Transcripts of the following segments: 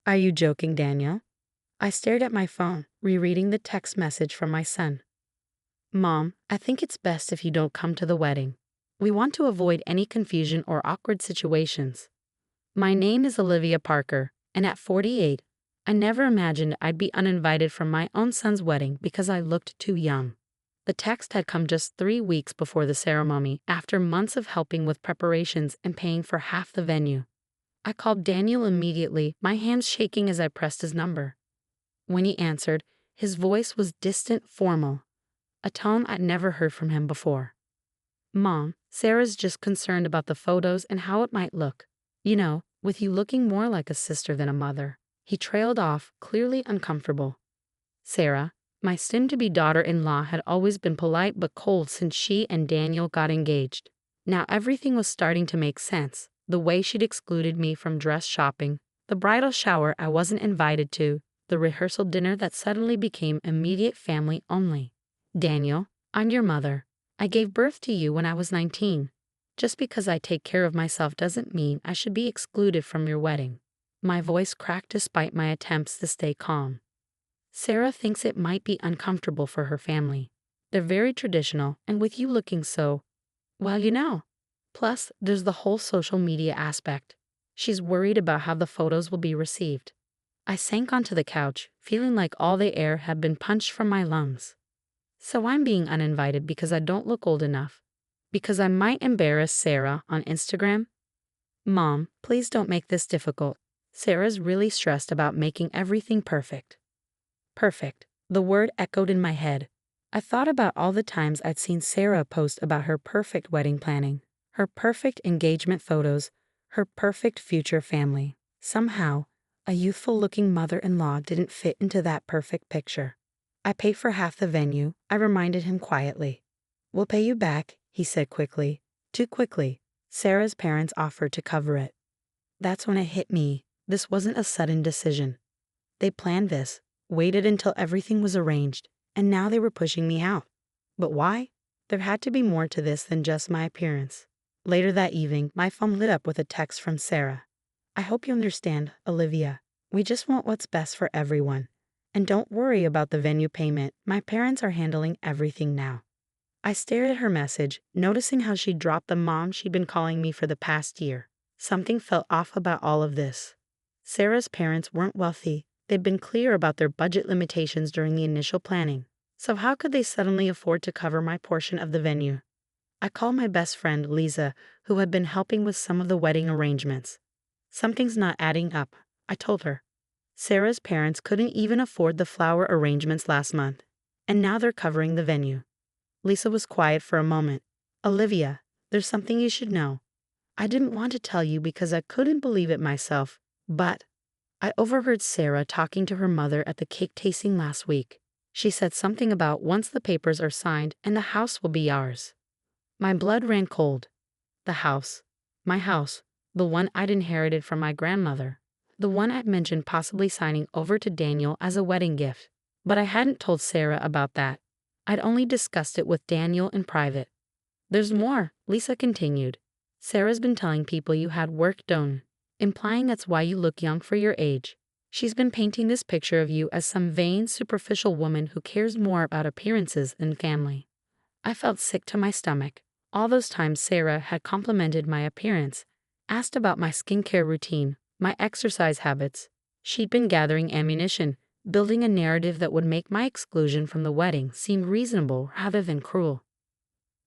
Are you joking, Daniel? I stared at my phone, rereading the text message from my son. Mom, I think it's best if you don't come to the wedding. We want to avoid any confusion or awkward situations. My name is Olivia Parker, and at 48, I never imagined I'd be uninvited from my own son's wedding because I looked too young. The text had come just 3 weeks before the ceremony, after months of helping with preparations and paying for half the venue. I called Daniel immediately, my hands shaking as I pressed his number. When he answered, his voice was distant, formal, a tone I'd never heard from him before. Mom, Sarah's just concerned about the photos and how it might look. You know, with you looking more like a sister than a mother. He trailed off, clearly uncomfortable. Sarah, my soon-to-be daughter-in-law, had always been polite but cold since she and Daniel got engaged. Now everything was starting to make sense. The way she'd excluded me from dress shopping, the bridal shower I wasn't invited to, the rehearsal dinner that suddenly became immediate family only. Daniel, I'm your mother. I gave birth to you when I was 19. Just because I take care of myself doesn't mean I should be excluded from your wedding. My voice cracked despite my attempts to stay calm. Sarah thinks it might be uncomfortable for her family. They're very traditional, and with you looking so, well, you know. Plus, there's the whole social media aspect. She's worried about how the photos will be received. I sank onto the couch, feeling like all the air had been punched from my lungs. So I'm being uninvited because I don't look old enough? Because I might embarrass Sarah on Instagram? Mom, please don't make this difficult. Sarah's really stressed about making everything perfect. Perfect. The word echoed in my head. I thought about all the times I'd seen Sarah post about her perfect wedding planning, her perfect engagement photos, her perfect future family. Somehow, a youthful-looking mother-in-law didn't fit into that perfect picture. I pay for half the venue, I reminded him quietly. We'll pay you back, he said quickly. Too quickly. Sarah's parents offered to cover it. That's when it hit me. This wasn't a sudden decision. They planned this, waited until everything was arranged, and now they were pushing me out. But why? There had to be more to this than just my appearance. Later that evening, my phone lit up with a text from Sarah. I hope you understand, Olivia. We just want what's best for everyone. And don't worry about the venue payment. My parents are handling everything now. I stared at her message, noticing how she dropped the mom she'd been calling me for the past year. Something felt off about all of this. Sarah's parents weren't wealthy. They'd been clear about their budget limitations during the initial planning. So how could they suddenly afford to cover my portion of the venue? I called my best friend, Lisa, who had been helping with some of the wedding arrangements. Something's not adding up, I told her. Sarah's parents couldn't even afford the flower arrangements last month, and now they're covering the venue. Lisa was quiet for a moment. Olivia, there's something you should know. I didn't want to tell you because I couldn't believe it myself, but I overheard Sarah talking to her mother at the cake tasting last week. She said something about once the papers are signed and the house will be ours. My blood ran cold. The house. My house. The one I'd inherited from my grandmother. The one I'd mentioned possibly signing over to Daniel as a wedding gift. But I hadn't told Sarah about that. I'd only discussed it with Daniel in private. There's more, Lisa continued. Sarah's been telling people you had work done, implying that's why you look young for your age. She's been painting this picture of you as some vain, superficial woman who cares more about appearances than family. I felt sick to my stomach. All those times Sarah had complimented my appearance, asked about my skincare routine, my exercise habits. She'd been gathering ammunition, building a narrative that would make my exclusion from the wedding seem reasonable rather than cruel.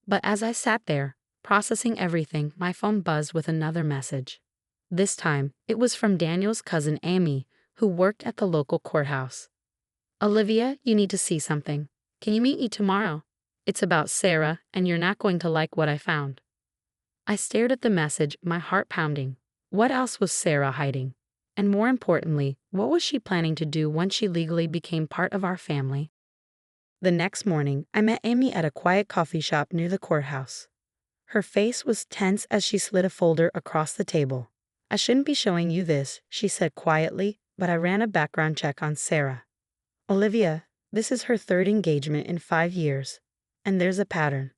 But as I sat there, processing everything, my phone buzzed with another message. This time, it was from Daniel's cousin Amy, who worked at the local courthouse. Olivia, you need to see something. Can you meet me tomorrow? It's about Sarah, and you're not going to like what I found. I stared at the message, my heart pounding. What else was Sarah hiding? And more importantly, what was she planning to do once she legally became part of our family? The next morning, I met Amy at a quiet coffee shop near the courthouse. Her face was tense as she slid a folder across the table. I shouldn't be showing you this, she said quietly, but I ran a background check on Sarah. Olivia, this is her third engagement in 5 years. And there's a pattern.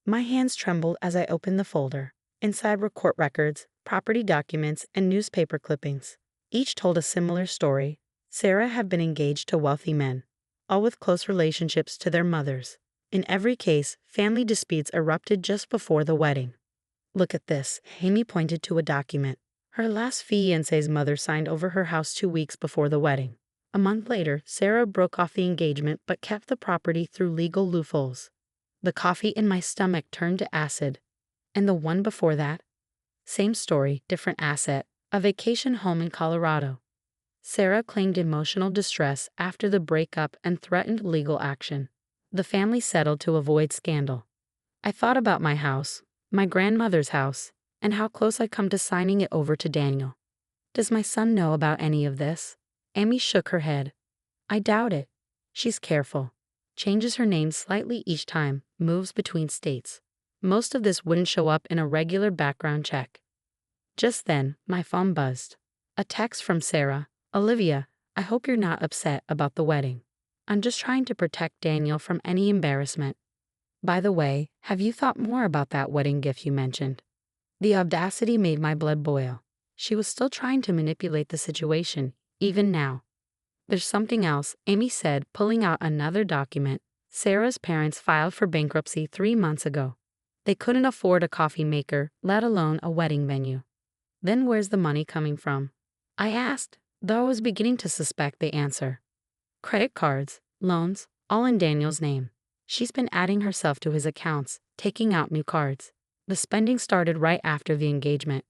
My hands trembled as I opened the folder. Inside were court records, property documents, and newspaper clippings. Each told a similar story. Sarah had been engaged to wealthy men, all with close relationships to their mothers. In every case, family disputes erupted just before the wedding. Look at this. Amy pointed to a document. Her last fiancé's mother signed over her house 2 weeks before the wedding. A month later, Sarah broke off the engagement but kept the property through legal loopholes. The coffee in my stomach turned to acid. And the one before that? Same story, different asset. A vacation home in Colorado. Sarah claimed emotional distress after the breakup and threatened legal action. The family settled to avoid scandal. I thought about my house, my grandmother's house, and how close I come to signing it over to Daniel. Does my son know about any of this? Amy shook her head. I doubt it. She's careful. Changes her name slightly each time, moves between states. Most of this wouldn't show up in a regular background check. Just then, my phone buzzed. A text from Sarah. Olivia, I hope you're not upset about the wedding. I'm just trying to protect Daniel from any embarrassment. By the way, have you thought more about that wedding gift you mentioned? The audacity made my blood boil. She was still trying to manipulate the situation, even now. There's something else, Amy said, pulling out another document. Sarah's parents filed for bankruptcy 3 months ago. They couldn't afford a coffee maker, let alone a wedding venue. Then where's the money coming from? I asked, though I was beginning to suspect the answer. Credit cards, loans, all in Daniel's name. She's been adding herself to his accounts, taking out new cards. The spending started right after the engagement.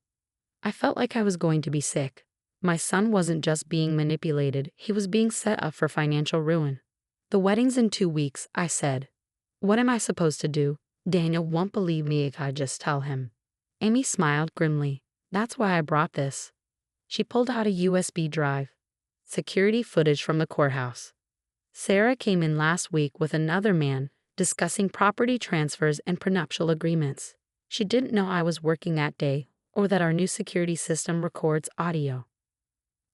I felt like I was going to be sick. My son wasn't just being manipulated, he was being set up for financial ruin. The wedding's in 2 weeks, I said. What am I supposed to do? Daniel won't believe me if I just tell him. Amy smiled grimly. That's why I brought this. She pulled out a USB drive. Security footage from the courthouse. Sarah came in last week with another man, discussing property transfers and prenuptial agreements. She didn't know I was working that day, or that our new security system records audio.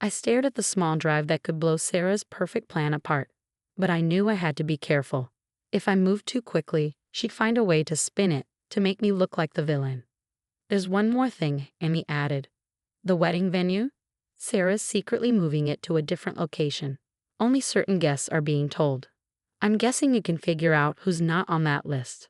I stared at the small drive that could blow Sarah's perfect plan apart, but I knew I had to be careful. If I moved too quickly, she'd find a way to spin it, to make me look like the villain. There's one more thing, Amy added. The wedding venue? Sarah's secretly moving it to a different location. Only certain guests are being told. I'm guessing you can figure out who's not on that list.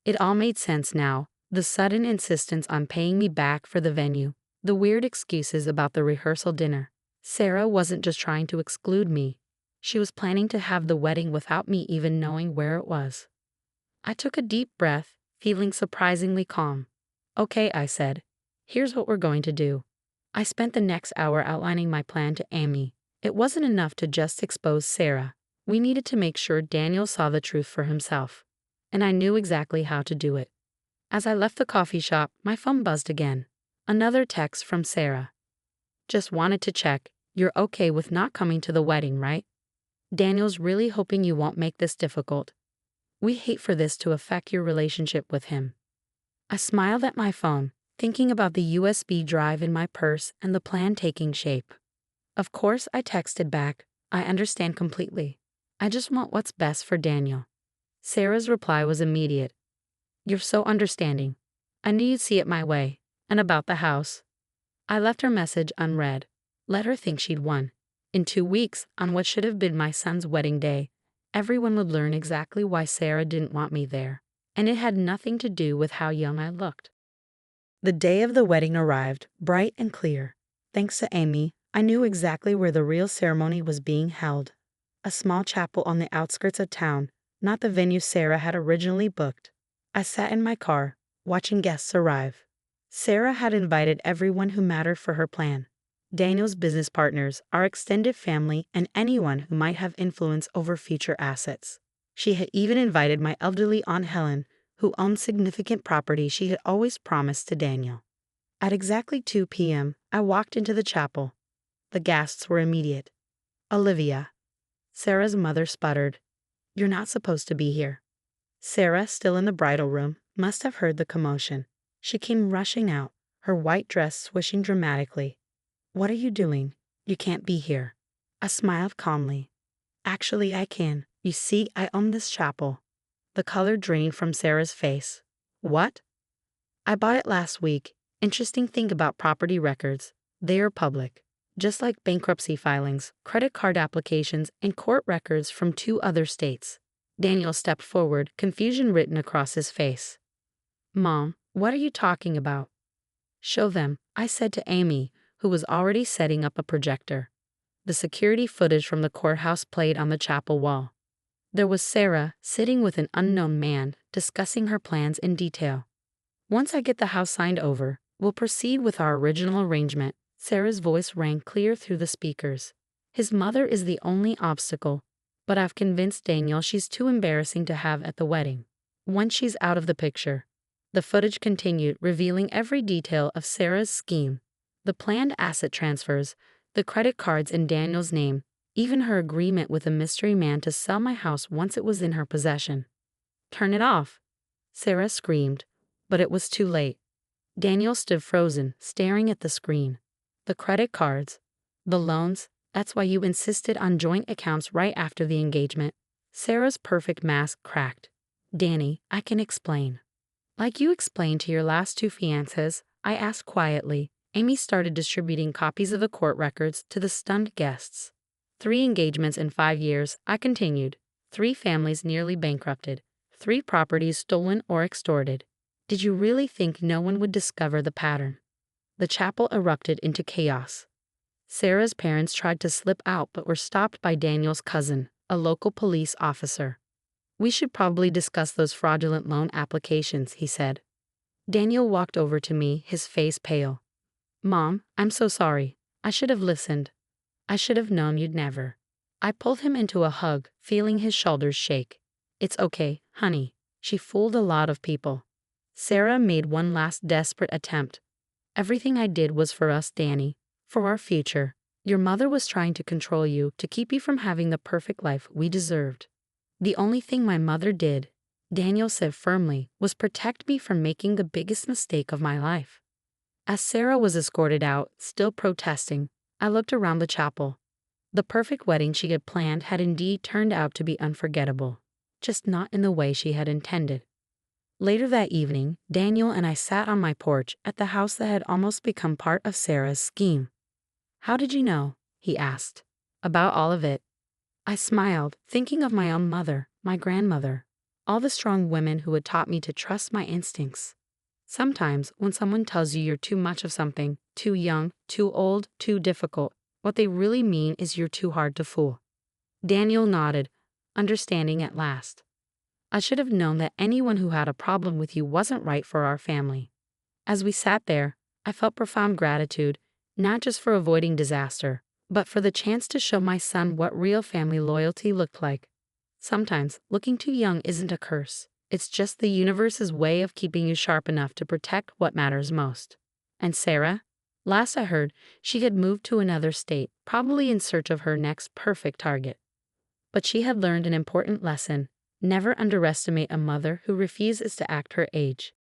It all made sense now, the sudden insistence on paying me back for the venue, the weird excuses about the rehearsal dinner. Sarah wasn't just trying to exclude me. She was planning to have the wedding without me even knowing where it was. I took a deep breath, feeling surprisingly calm. Okay, I said. Here's what we're going to do. I spent the next hour outlining my plan to Amy. It wasn't enough to just expose Sarah. We needed to make sure Daniel saw the truth for himself. And I knew exactly how to do it. As I left the coffee shop, my phone buzzed again. Another text from Sarah. Just wanted to check, you're okay with not coming to the wedding, right? Daniel's really hoping you won't make this difficult. We hate for this to affect your relationship with him. I smiled at my phone, thinking about the USB drive in my purse and the plan taking shape. Of course, I texted back, I understand completely. I just want what's best for Daniel. Sarah's reply was immediate. You're so understanding. I knew you'd see it my way. And about the house. I left her message unread. Let her think she'd won. In 2 weeks, on what should have been my son's wedding day, everyone would learn exactly why Sarah didn't want me there. And it had nothing to do with how young I looked. The day of the wedding arrived, bright and clear. Thanks to Amy, I knew exactly where the real ceremony was being held. A small chapel on the outskirts of town, not the venue Sarah had originally booked. I sat in my car, watching guests arrive. Sarah had invited everyone who mattered for her plan. Daniel's business partners, our extended family, and anyone who might have influence over future assets. She had even invited my elderly Aunt Helen, who owned significant property she had always promised to Daniel. At exactly 2 p.m., I walked into the chapel. The gasps were immediate. Olivia. Sarah's mother sputtered. You're not supposed to be here. Sarah, still in the bridal room, must have heard the commotion. She came rushing out, her white dress swishing dramatically. What are you doing? You can't be here. I smiled calmly. Actually, I can. You see, I own this chapel. The color drained from Sarah's face. What? I bought it last week. Interesting thing about property records. They are public. just like bankruptcy filings, credit card applications, and court records from 2 other states. Daniel stepped forward, confusion written across his face. Mom, what are you talking about? Show them, I said to Amy, who was already setting up a projector. The security footage from the courthouse played on the chapel wall. There was Sarah, sitting with an unknown man, discussing her plans in detail. Once I get the house signed over, we'll proceed with our original arrangement. Sarah's voice rang clear through the speakers. His mother is the only obstacle, but I've convinced Daniel she's too embarrassing to have at the wedding. Once she's out of the picture. The footage continued, revealing every detail of Sarah's scheme. The planned asset transfers, the credit cards in Daniel's name, even her agreement with a mystery man to sell my house once it was in her possession. Turn it off, Sarah screamed, but it was too late. Daniel stood frozen, staring at the screen. The credit cards, the loans, that's why you insisted on joint accounts right after the engagement. Sarah's perfect mask cracked. Danny, I can explain. Like you explained to your last 2 fiancés, I asked quietly. Amy started distributing copies of the court records to the stunned guests. 3 engagements in 5 years, I continued. 3 families nearly bankrupted. 3 properties stolen or extorted. Did you really think no one would discover the pattern? The chapel erupted into chaos. Sarah's parents tried to slip out but were stopped by Daniel's cousin, a local police officer. We should probably discuss those fraudulent loan applications, he said. Daniel walked over to me, his face pale. Mom, I'm so sorry. I should have listened. I should have known you'd never. I pulled him into a hug, feeling his shoulders shake. It's okay, honey. She fooled a lot of people. Sarah made one last desperate attempt. Everything I did was for us, Danny. For our future. Your mother was trying to control you, to keep you from having the perfect life we deserved. The only thing my mother did, Daniel said firmly, was protect me from making the biggest mistake of my life. As Sarah was escorted out, still protesting, I looked around the chapel. The perfect wedding she had planned had indeed turned out to be unforgettable, just not in the way she had intended. Later that evening, Daniel and I sat on my porch at the house that had almost become part of Sarah's scheme. How did you know, he asked, about all of it? I smiled, thinking of my own mother, my grandmother, all the strong women who had taught me to trust my instincts. Sometimes, when someone tells you you're too much of something, too young, too old, too difficult, what they really mean is you're too hard to fool. Daniel nodded, understanding at last. I should have known that anyone who had a problem with you wasn't right for our family. As we sat there, I felt profound gratitude, not just for avoiding disaster, but for the chance to show my son what real family loyalty looked like. Sometimes, looking too young isn't a curse. It's just the universe's way of keeping you sharp enough to protect what matters most. And Sarah? Last I heard, she had moved to another state, probably in search of her next perfect target. But she had learned an important lesson. Never underestimate a mother who refuses to act her age.